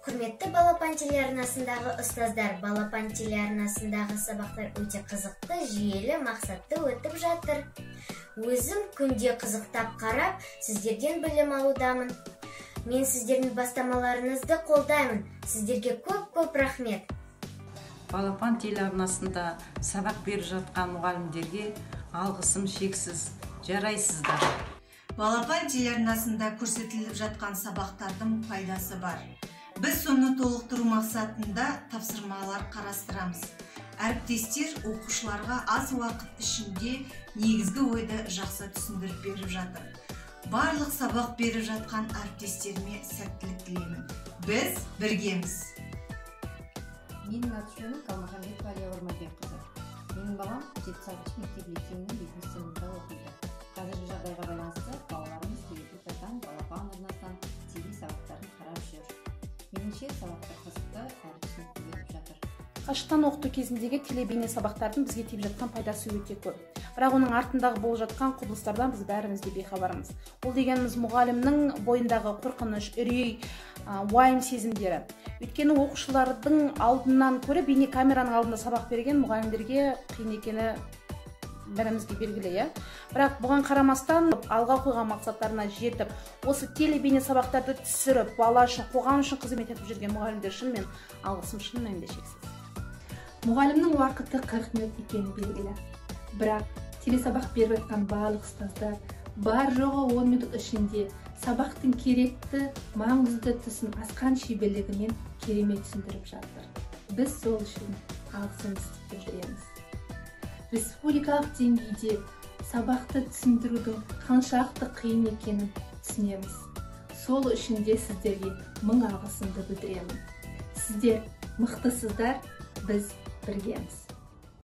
Құрметті балапан телеарнасындағы ұстаздар, балапан телеарнасындағы сабақтар өте қызықты, жүйелі, мақсатты өтіп жатыр. Өзім күнде қызықтап қарап, сіздерден білім алудамын. Мен сіздердің бастамаларыңызды қолдаймын. Сіздерге көп рахмет. Балапан телеарнасында сабақ беріп жатқан мұғалімдерге алғысым шексіз. Жарайсыздар. Балапан телеарнасында көрсетіліп жатқан сабақтардың пайдасы бар. Біз соны толықтыру мақсатында тапсырмалар қарастырамыз. Әріптестер оқушыларға аз уақыт ішінде негізгі ойды жақсы түсіндіріп беріп жатыр. Барлық сабақ беріп жатқан әріптестеріме сәттілік тілеймін. Біз біргеміз. Менің аты-жөнім Қалмаханбет Ғалия Орманбекқызы. Менің балам Жетісайғыш мектеп-лицейінің 7-ші сыныпта оқиды. Қазіргі жағдайға байланысты балаларымыз теледидардан, балапан арнасынан TV сабақтарын қарап жүр. Меніңше сабақтар қызықты әрі түсінікті беріп жатыр. Қашықтан оқыту кезіндегі телебейне сабақтардың бізге тиіп жатқан пайдасы өте көп. Бірақ оның артындағы болып жатқан құбылыстардан біз бәріміз де бейхабармыз. Ол дегеніміз мұғалімнің бойындағы қорқыныш, үрей, уайым сезімдері. Өйткені оқушылардың алдынан көріп бейне камераның алдында сабақ берген мұғалімдерге қиын екені бәрімізге белгілі. Бірақ бұған қарамастан алға қойған мақсаттарына жетіп, осы телебейне сабақтарды түсіріп, бала үшін, қоғам үшін қызмет етіп жүрген мұғалімдер үшін мен алғысым шын мәнінде шексіз. Мұғалімнің уақыты 40 минут екені белгілі. Бірақ телесабақ беріп жатқан барлық ұстаздар бар жоғы 10 минут ішінде сабақтың керекті, маңызды тұсын асқан шеберлігімен керемет түсіндіріп жатыр. Біз сол үшін алғысымызды білдіреміз. Республикалық деңгейде сабақты түсіндірудің қаншалықты қиын екенін түсінеміз. Сол үшін де сіздерге мың алғысымды білдіремін. Сіздер мықтысыздар, біз біргеміз.